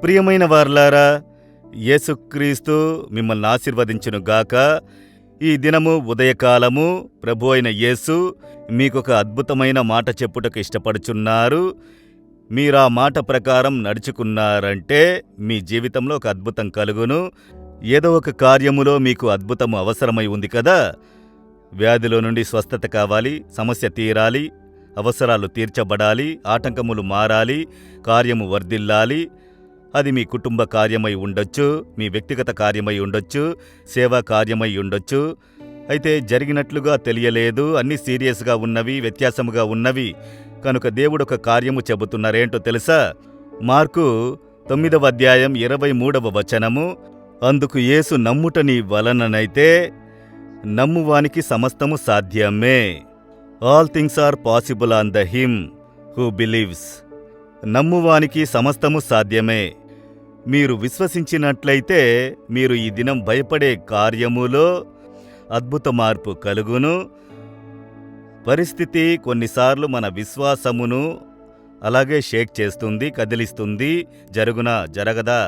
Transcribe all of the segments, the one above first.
ప్రియమైన వారలారా, యేసుక్రీస్తు మిమ్మల్ని ఆశీర్వదించునుగాక. ఈ దినము ఉదయకాలము ప్రభు అయిన యేసు మీకొక అద్భుతమైన మాట చెప్పుటకు ఇష్టపడుచున్నారు. మీరా మాట ప్రకారం నడుచుకున్నారంటే మీ జీవితంలో ఒక అద్భుతం కలుగును. ఏదో ఒక కార్యములో మీకు అద్భుతము అవసరమై ఉంది కదా. వ్యాధిలో నుండి స్వస్థత కావాలి, సమస్య తీరాలి, అవసరాలు తీర్చబడాలి, ఆటంకములు మారాలి, కార్యము వర్ధిల్లాలి. అది మీ కుటుంబ కార్యమై ఉండొచ్చు, మీ వ్యక్తిగత కార్యమై ఉండొచ్చు, సేవా కార్యమై ఉండొచ్చు. అయితే జరిగినట్లుగా తెలియలేదు, అన్నీ సీరియస్గా ఉన్నవి, వ్యత్యాసముగా ఉన్నవి. కనుక దేవుడు ఒక కార్యము చెబుతున్నారేంటో తెలుసా? మార్కు 9వ అధ్యాయం 23వ వచనము. అందుకు యేసు నమ్ముట నీ వలననైతే నమ్మువానికి సమస్తము సాధ్యమే. All things are possible on the him who believes. నమ్మువానికి సమస్తము సాధ్యమే. మీరు విశ్వసించినట్లయితే మీరు ఈ దినం భయపడే కార్యములో అద్భుత మార్పు కలుగును. పరిస్థితి కొన్నిసార్లు మన విశ్వాసమును అలాగే షేక్ చేస్తుంది, కదిలిస్తుంది. జరుగునా జరగదా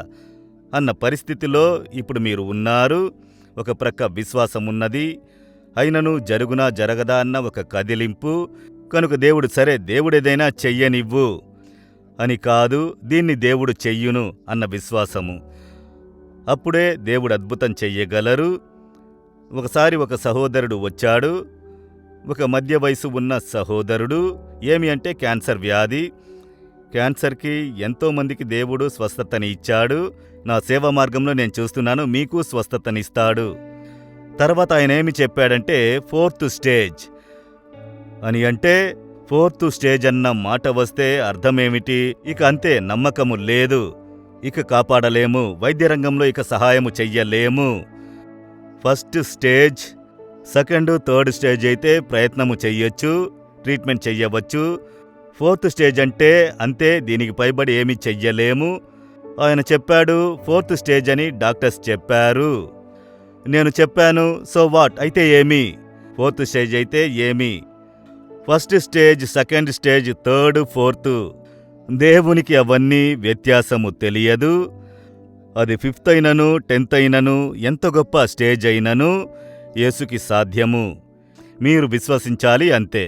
అన్న పరిస్థితిలో ఇప్పుడు మీరు ఉన్నారు. ఒక ప్రక్క విశ్వాసం ఉన్నది, అయినను జరుగునా జరగదా అన్న ఒక కదిలింపు. కనుక దేవుడు సరే, దేవుడేదైనా చెయ్యనివ్వు అని కాదు, దీన్ని దేవుడు చెయ్యును అన్న విశ్వాసము. అప్పుడే దేవుడు అద్భుతం చెయ్యగలరు. ఒకసారి ఒక సహోదరుడు వచ్చాడు, ఒక మధ్య వయసు ఉన్న సహోదరుడు. ఏమి అంటే క్యాన్సర్ వ్యాధి. క్యాన్సర్కి ఎంతోమందికి దేవుడు స్వస్థతని ఇచ్చాడు. నా సేవా మార్గంలో నేను చూస్తున్నాను, మీకు స్వస్థతనిస్తాడు. తర్వాత ఆయన ఏమి చెప్పాడంటే 4th స్టేజ్ అని. అంటే 4th స్టేజ్ అన్న మాట వస్తే అర్థమేమిటి? ఇక అంతే, నమ్మకము లేదు, ఇక కాపాడలేము, వైద్య రంగంలో ఇక సహాయము చెయ్యలేము. 1st stage, 2nd, 3rd stage అయితే ప్రయత్నము చెయ్యొచ్చు, ట్రీట్మెంట్ చెయ్యవచ్చు. 4th స్టేజ్ అంటే అంతే, దీనికి పైబడి ఏమీ చెయ్యలేము. ఆయన చెప్పాడు 4th స్టేజ్ అని డాక్టర్స్ చెప్పారు. నేను చెప్పాను, సో వాట్, అయితే ఏమి? 4th స్టేజ్ అయితే ఏమి? 1st stage, 2nd stage, 3rd, 4th, దేవునికి అవన్నీ వ్యత్యాసము తెలియదు. అది 5th అయినను 10th అయినను ఎంత గొప్ప స్టేజ్ అయినను యేసుకి సాధ్యము. మీరు విశ్వసించాలి, అంతే.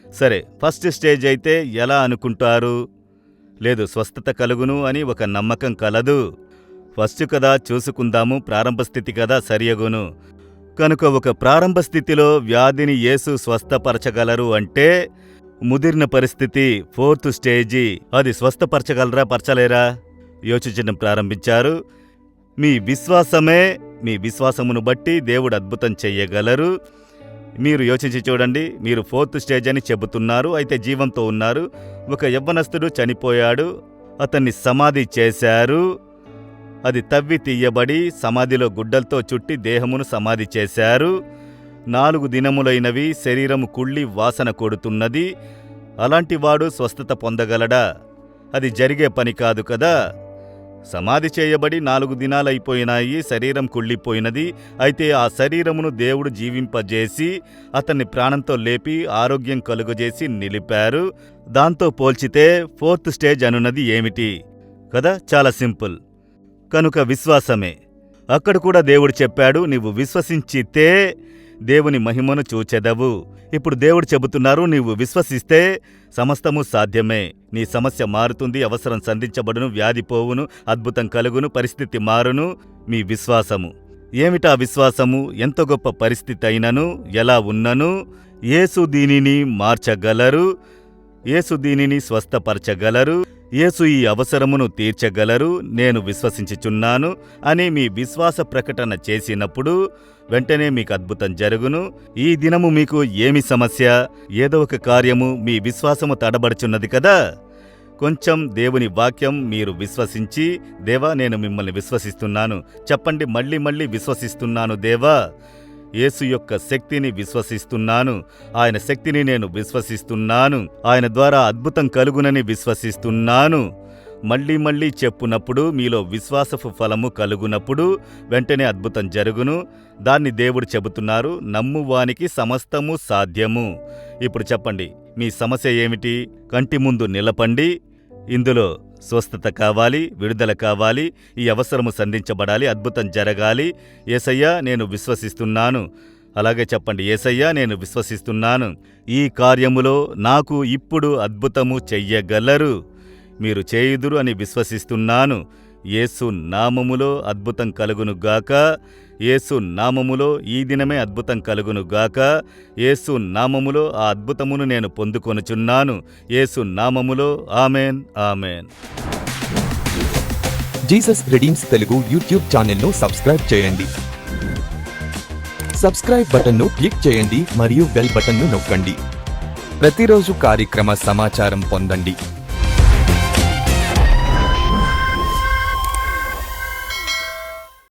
సరే, 1st స్టేజ్ అయితే ఎలా అనుకుంటారు? లేదు, స్వస్థత కలుగును అని ఒక నమ్మకం కలదు. ఫస్ట్ కదా, చూసుకుందాము, ప్రారంభ స్థితి కదా సరియగును. కనుక ఒక ప్రారంభ స్థితిలో వ్యాధిని యేసు స్వస్థపరచగలరు అంటే ముదిరిన పరిస్థితి 4th స్టేజి, అది స్వస్థపరచగలరా, పరచలేరా? యోచించడం ప్రారంభించారు. మీ విశ్వాసమే, మీ విశ్వాసమును బట్టి దేవుడు అద్భుతం చెయ్యగలరు. మీరు యోచించి చూడండి. మీరు 4th స్టేజ్ అని చెబుతున్నారు, అయితే జీవంతో ఉన్నారు. ఒక యవ్వనస్తుడు చనిపోయాడు, అతన్ని సమాధి చేశారు. అది తవ్వి తీయబడి సమాధిలో గుడ్డలతో చుట్టి దేహమును సమాధి చేశారు. 4 దినములైనవి, శరీరము కుళ్ళి వాసన కొడుతున్నది. అలాంటివాడు స్వస్థత పొందగలడా? అది జరిగే పని కాదు కదా. సమాధి చేయబడి 4 దినాలైపోయినాయి, శరీరం కుళ్ళిపోయినది. అయితే ఆ శరీరమును దేవుడు జీవింపజేసి అతన్ని ప్రాణంతో లేపి ఆరోగ్యం కలుగజేసి నిలిపారు. దాంతో పోల్చితే 4th స్టేజ్ అనున్నది ఏమిటి కదా? చాలా సింపుల్. కనుక విశ్వాసమే. అక్కడ కూడా దేవుడు చెప్పాడు, నీవు విశ్వసించితే దేవుని మహిమను చూచెదవు. ఇప్పుడు దేవుడు చెబుతున్నారు, నీవు విశ్వసిస్తే సమస్తము సాధ్యమే. నీ సమస్య మారుతుంది, అవసరం సంధించబడును, వ్యాధి పోవును, అద్భుతం కలుగును, పరిస్థితి మారును. మీ విశ్వాసము ఏమిటా? విశ్వాసము ఎంత గొప్ప పరిస్థితి అయినను, ఎలా ఉన్నను యేసు దీనిని మార్చగలరు, యేసు దీనిని స్వస్థపరచగలరు, యేసు ఈ అవసరమును తీర్చగలరు, నేను విశ్వసించుచున్నాను అని మీ విశ్వాస ప్రకటన చేసినప్పుడు వెంటనే మీకు అద్భుతం జరుగును. ఈ దినము మీకు ఏమి సమస్య? ఏదో ఒక కార్యము మీ విశ్వాసము తడబడుచున్నది కదా. కొంచెం దేవుని వాక్యం మీరు విశ్వసించి, దేవా నేను మిమ్మల్ని విశ్వసిస్తున్నాను చెప్పండి. మళ్ళీ మళ్ళీ విశ్వసిస్తున్నాను దేవా, యేసు యొక్క శక్తిని విశ్వసిస్తున్నాను, ఆయన శక్తిని నేను విశ్వసిస్తున్నాను, ఆయన ద్వారా అద్భుతం కలుగునని విశ్వసిస్తున్నాను. మళ్ళీ మళ్ళీ చెప్పునప్పుడు మీలో విశ్వాసపు ఫలము కలుగునప్పుడు వెంటనే అద్భుతం జరుగును. దాన్ని దేవుడు చెబుతున్నారు, నమ్మువానికి సమస్తము సాధ్యము. ఇప్పుడు చెప్పండి, మీ సమస్య ఏమిటి? కంటి ముందు నిలపండి. ఇందులో స్వస్థత కావాలి, విడుదల కావాలి, ఈ అవసరము సంధించబడాలి, అద్భుతం జరగాలి. యేసయ్యా నేను విశ్వసిస్తున్నాను. అలాగే చెప్పండి, యేసయ్యా నేను విశ్వసిస్తున్నాను, ఈ కార్యములో నాకు ఇప్పుడు అద్భుతము చెయ్యగలరు, మీరు చేయుదురు అని విశ్వసిస్తున్నాను. యేసు నామములో అద్భుతం కలుగునుగాక. యేసు నామములో ఈ దినమే అద్భుతం కలుగునుగాక. యేసు నామములో ఆ అద్భుతమును నేను పొందుకొనుచున్నాను. యేసు నామములో amen, amen. Jesus redeems Telugu YouTube ఛానల్ను సబ్స్క్రైబ్ చేయండి. సబ్స్క్రైబ్ బటన్ను క్లిక్ చేయండి మరియు బెల్ బటన్ను నొక్కండి. ప్రతిరోజు కార్యక్రమ సమాచారం పొందండి.